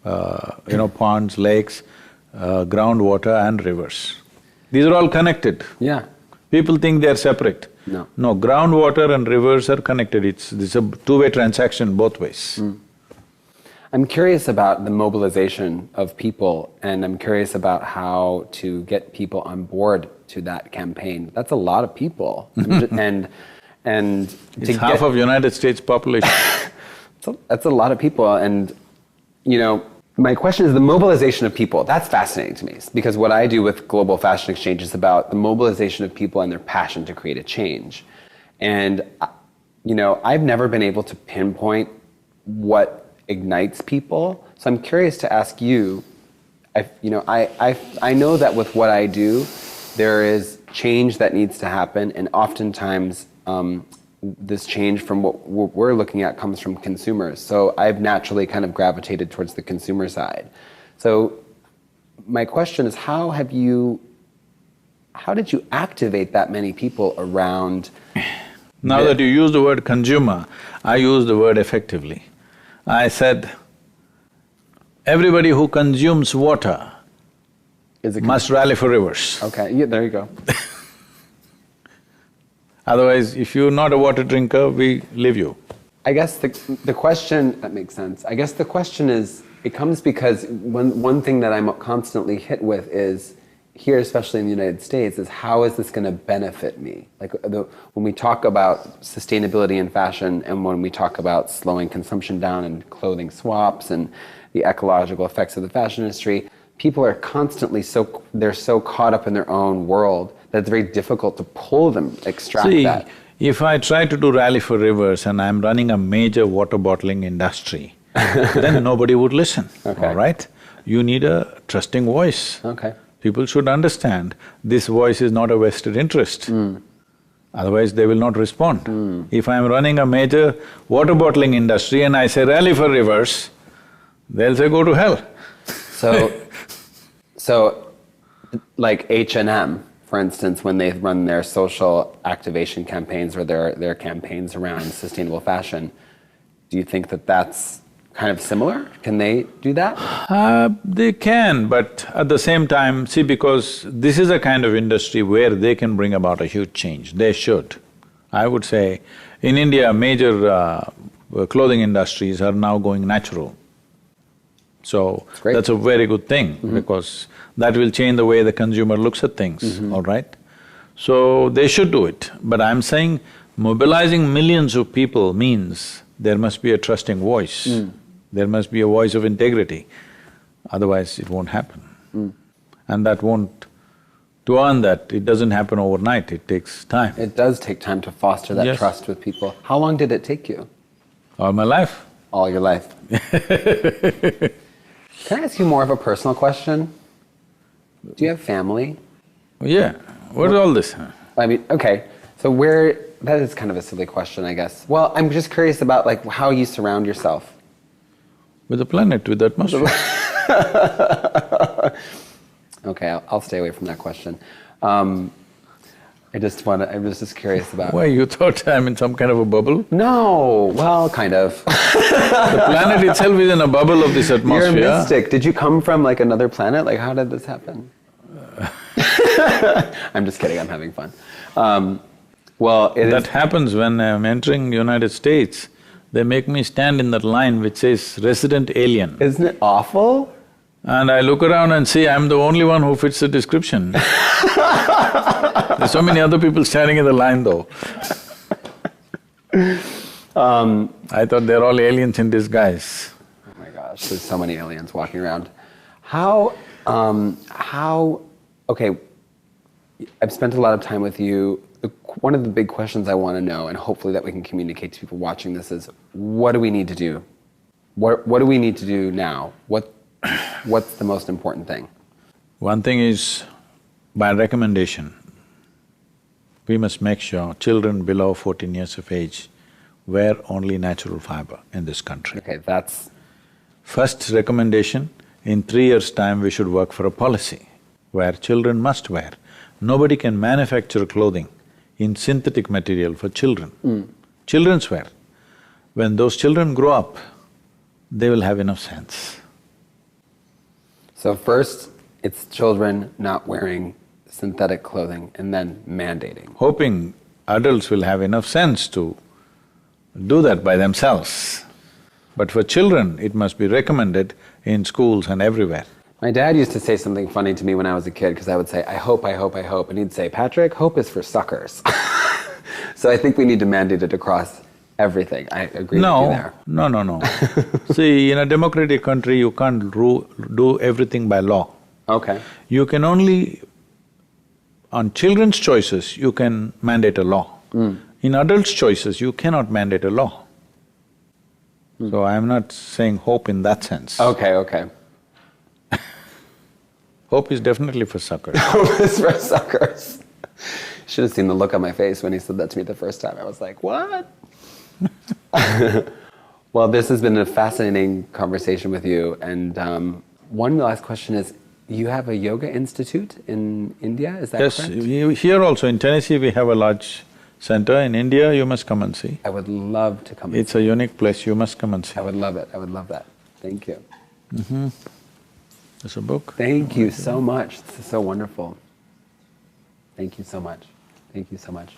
ponds, lakes, groundwater and rivers. These are all connected. Yeah. People think they're separate. No. No, groundwater and rivers are connected, it's a two-way transaction both ways. I'm curious about the mobilization of people, and I'm curious about how to get people on board to that campaign. That's a lot of people, and it's half of United States population. That's a lot of people, and my question is the mobilization of people. That's fascinating to me, because what I do with Global Fashion Exchange is about the mobilization of people and their passion to create a change. And I've never been able to pinpoint what ignites people. So I'm curious to ask you, I know that with what I do, there is change that needs to happen, and oftentimes this change from what we're looking at comes from consumers. So I've naturally kind of gravitated towards the consumer side. So my question is, how did you activate that many people around… Now that you use the word consumer, I use the word effectively. I said, everybody who consumes water must rally for rivers. Okay, yeah, there you go. Otherwise, if you're not a water drinker, we leave you. I guess the question, that makes sense. I guess the question is, it comes because one thing that I'm constantly hit with is, here, especially in the United States, is how is this going to benefit me? Like when we talk about sustainability in fashion, and when we talk about slowing consumption down and clothing swaps and the ecological effects of the fashion industry, people are constantly they're so caught up in their own world that it's very difficult to pull them, extract that. If I try to do Rally for Rivers and I'm running a major water bottling industry, then nobody would listen, all right? You need a trusting voice. Okay. People should understand this voice is not a vested interest. Otherwise, they will not respond. If I'm running a major water bottling industry and I say Rally for Rivers, they'll say go to hell. So like H&M, for instance, when they run their social activation campaigns or their campaigns around sustainable fashion, do you think that that's kind of similar? Can they do that? They can, but at the same time, see, because this is a kind of industry where they can bring about a huge change, they should. I would say, in India, major clothing industries are now going natural. So, that's a very good thing, because that will change the way the consumer looks at things, all right? So, they should do it. But I'm saying mobilizing millions of people means there must be a trusting voice. There must be a voice of integrity, otherwise it won't happen. And that won't… To earn that, it doesn't happen overnight, it takes time. It does take time to foster that trust with people. How long did it take you? All my life. All your life. Can I ask you more of a personal question? Do you have family? Yeah. What is all this? I mean, okay, so that is kind of a silly question, I guess. Well, I'm just curious about like how you surround yourself. With the planet, with the atmosphere. Okay, I'll stay away from that question. I was just curious about… Why, you thought I'm in some kind of a bubble? No, well, kind of. The planet itself is in a bubble of this atmosphere. You're a mystic. Did you come from like another planet? Like, how did this happen? I'm just kidding, I'm having fun. That happens when I'm entering the United States. They make me stand in that line which says resident alien. Isn't it awful? And I look around and see I'm the only one who fits the description. There's so many other people standing in the line though. I thought they're all aliens in disguise. Oh my gosh, there's so many aliens walking around. Okay, I've spent a lot of time with you. One of the big questions I want to know, and hopefully that we can communicate to people watching this, is what do we need to do? What do we need to do now? What's the most important thing? One thing is, by recommendation, we must make sure children below 14 years of age wear only natural fiber in this country. Okay, that's… First recommendation, in 3 years' time we should work for a policy where children must wear. Nobody can manufacture clothing in synthetic material for children. Children's wear. When those children grow up, they will have enough sense. So first, it's children not wearing synthetic clothing and then mandating. Hoping adults will have enough sense to do that by themselves. But for children, it must be recommended in schools and everywhere. My dad used to say something funny to me when I was a kid, because I would say, I hope, I hope, I hope. And he'd say, Patrick, hope is for suckers. So I think we need to mandate it across everything. I agree with you there. No. See, in a democratic country, you can't do everything by law. Okay. You can only… on children's choices, you can mandate a law. In adults' choices, you cannot mandate a law. So I'm not saying hope in that sense. Okay. Hope is definitely for suckers. Hope is for suckers. Should have seen the look on my face when he said that to me the first time. I was like, what? Well, this has been a fascinating conversation with you. And one last question is, you have a yoga institute in India, is that correct? Yes, here also in Tennessee we have a large center. In India, you must come and see. I would love to come and see. It's a unique place, you must come and see. I would love it, I would love that. Thank you. There's a book. Thank you so much, this is so wonderful. Thank you so much. Thank you so much.